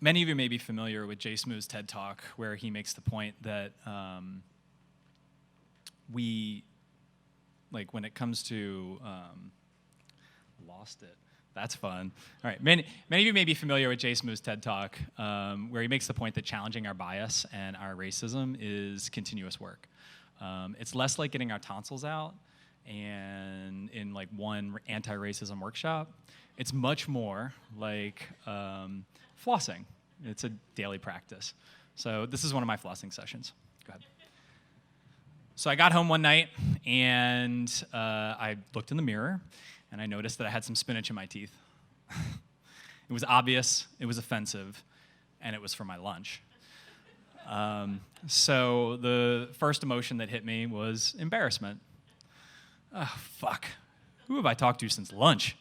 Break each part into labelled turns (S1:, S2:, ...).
S1: Many of you may be familiar with Jay Smooth's TED Talk, where he makes the point that when it comes to, lost it. That's fun. All right, many of you may be familiar with Jay Smooth's TED Talk, where he makes the point that challenging our bias and our racism is continuous work. It's less like getting our tonsils out and in like one anti-racism workshop. It's much more like flossing. It's a daily practice. So this is one of my flossing sessions. Go ahead. So I got home one night, and I looked in the mirror, and I noticed that I had some spinach in my teeth. It was obvious, it was offensive, and it was for my lunch. So the first emotion that hit me was embarrassment. Oh, fuck. Who have I talked to since lunch?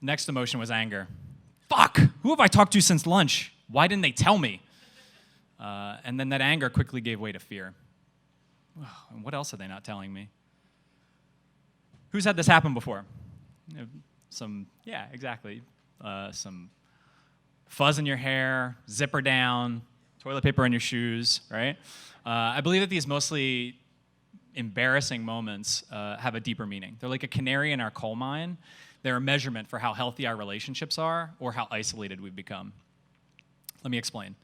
S1: Next emotion was anger. Fuck! Who have I talked to since lunch? Why didn't they tell me? And then that anger quickly gave way to fear. And what else are they not telling me? Who's had this happen before? Exactly. Some fuzz in your hair, zipper down, toilet paper in your shoes, right? I believe that these mostly embarrassing moments have a deeper meaning. They're like a canary in our coal mine. They're a measurement for how healthy our relationships are or how isolated we've become. Let me explain.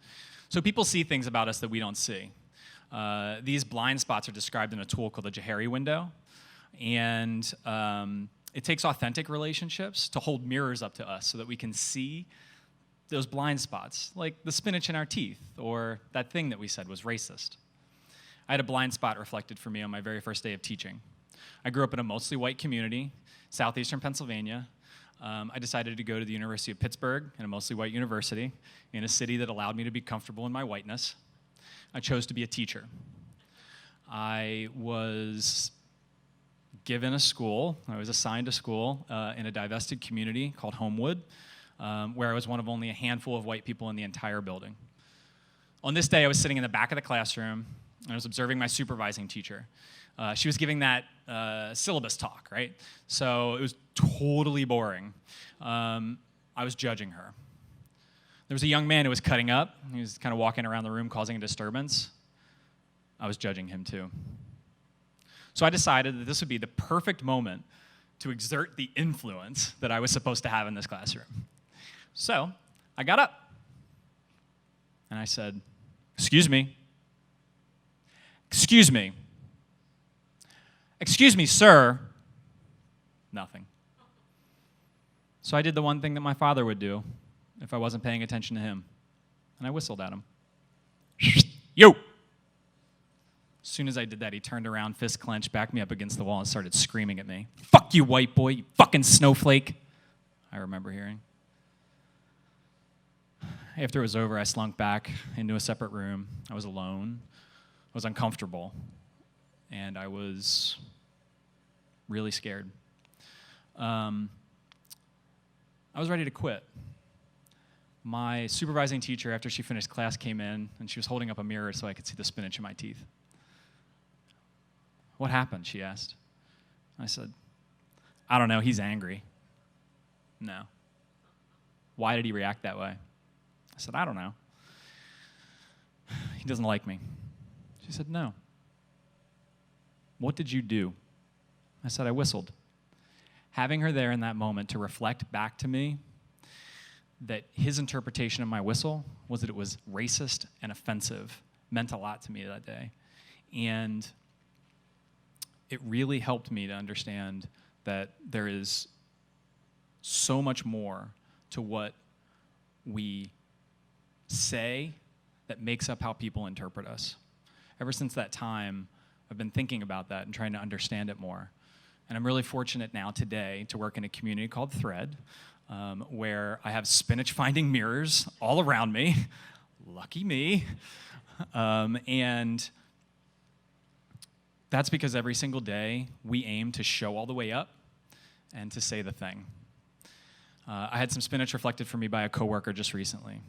S1: So people see things about us that we don't see. These blind spots are described in a tool called the Johari window. And it takes authentic relationships to hold mirrors up to us so that we can see those blind spots, like the spinach in our teeth or that thing that we said was racist. I had a blind spot reflected for me on my very first day of teaching. I grew up in a mostly white community, southeastern Pennsylvania. I decided to go to the University of Pittsburgh, in a mostly white university, in a city that allowed me to be comfortable in my whiteness. I chose to be a teacher. I was given a school, I was assigned a school in a divested community called Homewood, where I was one of only a handful of white people in the entire building. On this day, I was sitting in the back of the classroom, and I was observing my supervising teacher. She was giving that syllabus talk, right? So it was totally boring. I was judging her. There was a young man who was cutting up. He was kind of walking around the room causing a disturbance. I was judging him too. So I decided that this would be the perfect moment to exert the influence that I was supposed to have in this classroom. So I got up and I said, "Excuse me. Excuse me. Excuse me, sir." Nothing. So I did the one thing that my father would do if I wasn't paying attention to him, and I whistled at him. Yo! As soon as I did that, he turned around, fist clenched, backed me up against the wall, and started screaming at me. "Fuck you, white boy, you fucking snowflake," I remember hearing. After it was over, I slunk back into a separate room. I was alone. I was uncomfortable. And I was really scared. I was ready to quit. My supervising teacher, after she finished class, came in, and she was holding up a mirror so I could see the spinach in my teeth. "What happened?" she asked. I said, "I don't know, he's angry." "No." "Why did he react that way?" I said, "I don't know." "He doesn't like me." She said, "No." "What did you do?" I said, "I whistled." Having her there in that moment to reflect back to me that his interpretation of my whistle was that it was racist and offensive meant a lot to me that day. And it really helped me to understand that there is so much more to what we say that makes up how people interpret us. Ever since that time, I've been thinking about that and trying to understand it more. And I'm really fortunate now today to work in a community called Thread, where I have spinach-finding mirrors all around me. Lucky me. And that's because every single day we aim to show all the way up and to say the thing. I had some spinach reflected for me by a coworker just recently.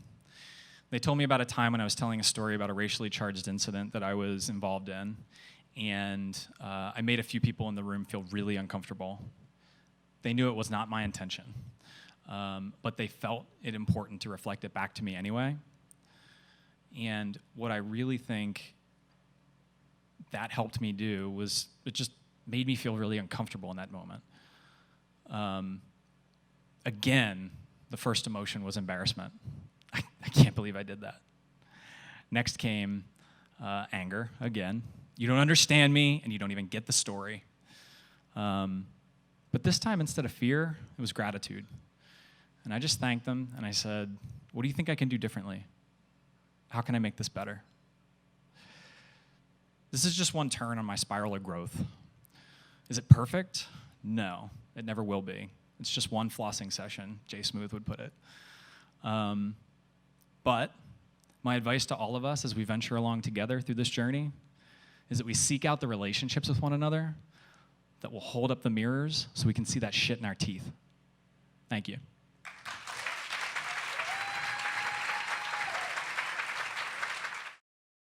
S1: They told me about a time when I was telling a story about a racially charged incident that I was involved in, and I made a few people in the room feel really uncomfortable. They knew it was not my intention. but they felt it important to reflect it back to me anyway. And what I really think that helped me do was it just made me feel really uncomfortable in that moment. Again, the first emotion was embarrassment. I can't believe I did that. Next came anger, again. You don't understand me, and you don't even get the story. But this time, instead of fear, it was gratitude. And I just thanked them, and I said, what do you think I can do differently? How can I make this better? This is just one turn on my spiral of growth. Is it perfect? No, it never will be. It's just one flossing session, Jay Smooth would put it. But my advice to all of us as we venture along together through this journey is that we seek out the relationships with one another that will hold up the mirrors so we can see that shit in our teeth. Thank you.